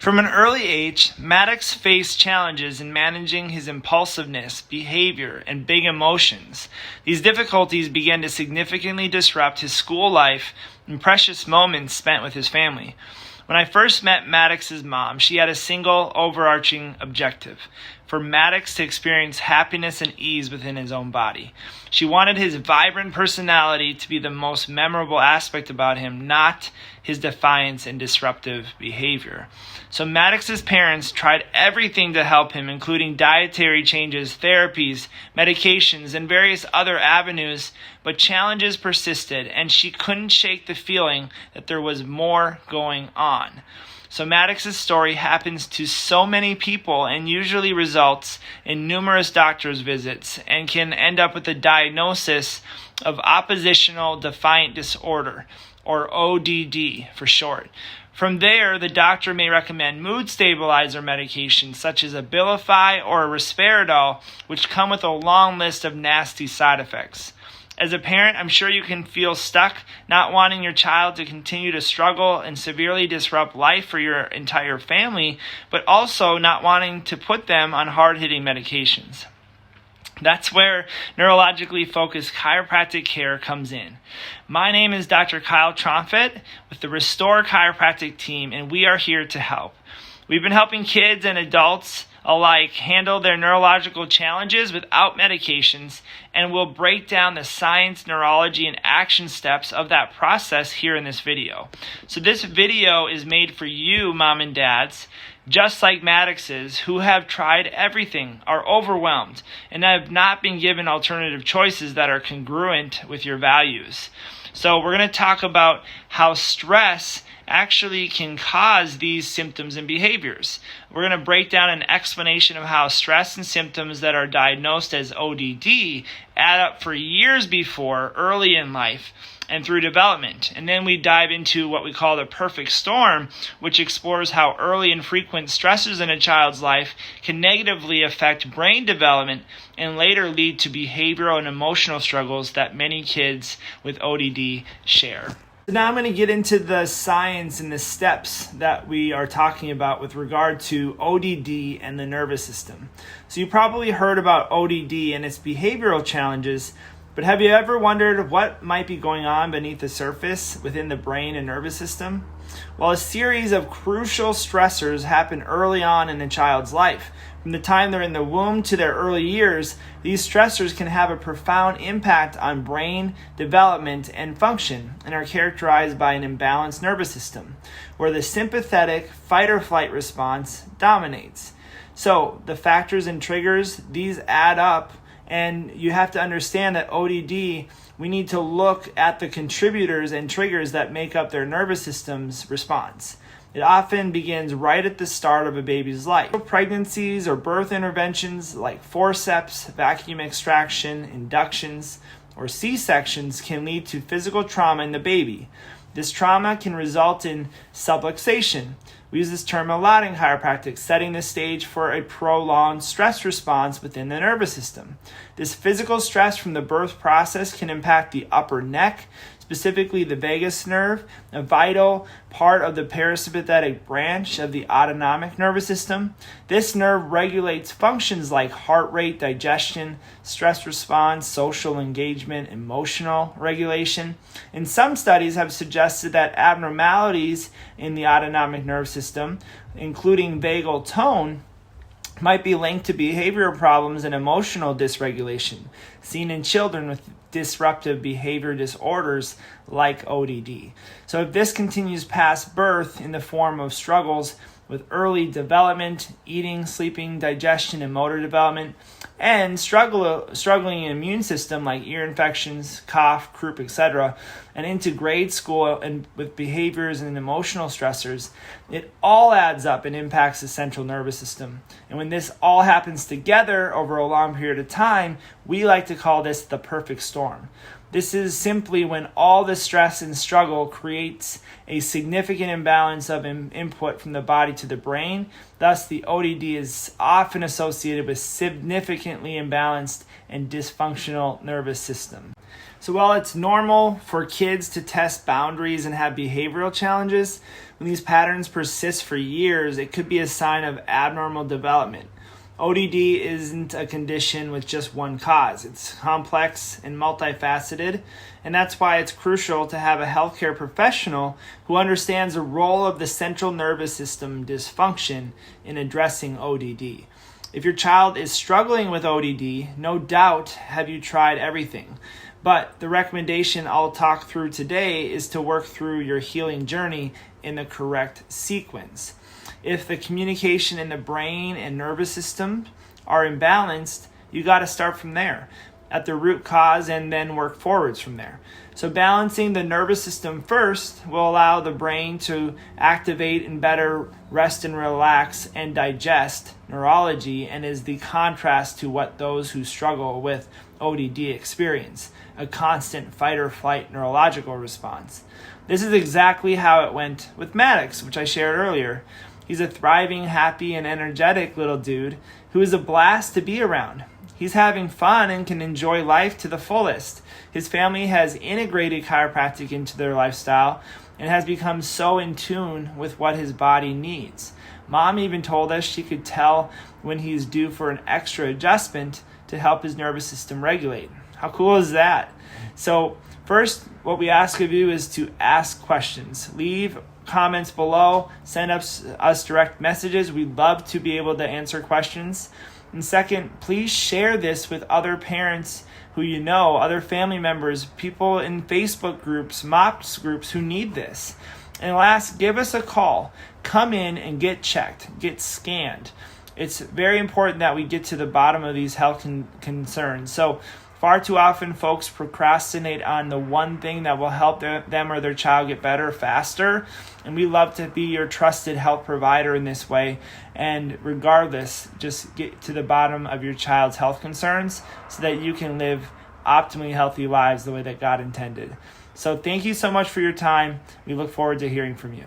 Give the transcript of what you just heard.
From an early age, Maddox faced challenges in managing his impulsiveness, behavior, and big emotions. These difficulties began to significantly disrupt his school life and precious moments spent with his family. When I first met Maddox's mom, she had a single overarching objective: for Maddox to experience happiness and ease within his own body. She wanted his vibrant personality to be the most memorable aspect about him, not his defiance and disruptive behavior. So Maddox's parents tried everything to help him, including dietary changes, therapies, medications, and various other avenues, but challenges persisted, and she couldn't shake the feeling that there was more going on. So Maddox's story happens to so many people and usually results in numerous doctor's visits and can end up with a diagnosis of oppositional defiant disorder, or ODD for short. From there, the doctor may recommend mood stabilizer medications such as Abilify or Risperidol, which come with a long list of nasty side effects. As a parent, I'm sure you can feel stuck, not wanting your child to continue to struggle and severely disrupt life for your entire family, but also not wanting to put them on hard-hitting medications. That's where Neurologically-Focused Chiropractic Care comes in. My name is Dr. Kyle Tromfett with the Restore Chiropractic team, and we are here to help. We've been helping kids and adults alike handle their neurological challenges without medications, and we'll break down the science, neurology, and action steps of that process here in this video. So this video is made for you, mom and dads, just like Maddox's, who have tried everything, are overwhelmed, and have not been given alternative choices that are congruent with your values. So we're going to talk about how stress actually can cause these symptoms and behaviors. We're going to break down an explanation of how stress and symptoms that are diagnosed as ODD add up for years before, early in life, and through development. And then we dive into what we call the perfect storm, which explores how early and frequent stressors in a child's life can negatively affect brain development and later lead to behavioral and emotional struggles that many kids with ODD share. So now I'm going to get into the science and the steps that we are talking about with regard to ODD and the nervous system. So you probably heard about ODD and its behavioral challenges, but have you ever wondered what might be going on beneath the surface within the brain and nervous system? Well, a series of crucial stressors happen early on in a child's life. From the time they're in the womb to their early years, these stressors can have a profound impact on brain development and function and are characterized by an imbalanced nervous system, where the sympathetic fight-or-flight response dominates. So the factors and triggers, these add up, and you have to understand that ODD, we need to look at the contributors and triggers that make up their nervous system's response. It often begins right at the start of a baby's life. Pregnancies or birth interventions like forceps, vacuum extraction, inductions, or C-sections can lead to physical trauma in the baby. This trauma can result in subluxation. We use this term a lot in chiropractic, setting the stage for a prolonged stress response within the nervous system. This physical stress from the birth process can impact the upper neck, specifically the vagus nerve, a vital part of the parasympathetic branch of the autonomic nervous system. This nerve regulates functions like heart rate, digestion, stress response, social engagement, emotional regulation. And some studies have suggested that abnormalities in the autonomic nervous system, including vagal tone, might be linked to behavioral problems and emotional dysregulation, seen in children with disruptive behavior disorders like ODD. So if this continues past birth in the form of struggles with early development, eating, sleeping, digestion, and motor development, and struggling immune system like ear infections, cough, croup, etc., and into grade school and with behaviors and emotional stressors, it all adds up and impacts the central nervous system. And when this all happens together over a long period of time, we like to call this the perfect storm. This is simply when all the stress and struggle creates a significant imbalance of input from the body to the brain. Thus, the ODD is often associated with significantly imbalanced and dysfunctional nervous system. So while it's normal for kids to test boundaries and have behavioral challenges, When these patterns persist for years, it could be a sign of abnormal development. ODD isn't a condition with just one cause. It's complex and multifaceted, and that's why it's crucial to have a healthcare professional who understands the role of the central nervous system dysfunction in addressing ODD. If your child is struggling with ODD, no doubt have you tried everything. But the recommendation I'll talk through today is to work through your healing journey in the correct sequence. If the communication in the brain and nervous system are imbalanced, you got to start from there at the root cause and then work forwards from there. So balancing the nervous system first will allow the brain to activate and better rest and relax and digest neurology, and is the contrast to what those who struggle with ODD experience, a constant fight or flight neurological response. This is exactly how it went with Maddox, which I shared earlier. He's a thriving, happy, and energetic little dude who is a blast to be around. He's having fun and can enjoy life to the fullest. His family has integrated chiropractic into their lifestyle and has become so in tune with what his body needs. Mom even told us she could tell when he's due for an extra adjustment to help his nervous system regulate. How cool is that? So first, what we ask of you is to ask questions. Leave comments below, send us direct messages. We'd love to be able to answer questions. And second, please share this with other parents who you know, other family members, people in Facebook groups, MOPS groups who need this. And last, give us a call. Come in and get checked, get scanned. It's very important that we get to the bottom of these health concerns. So far too often, folks procrastinate on the one thing that will help them or their child get better faster. And we love to be your trusted health provider in this way. And regardless, just get to the bottom of your child's health concerns so that you can live optimally healthy lives the way that God intended. So thank you so much for your time. We look forward to hearing from you.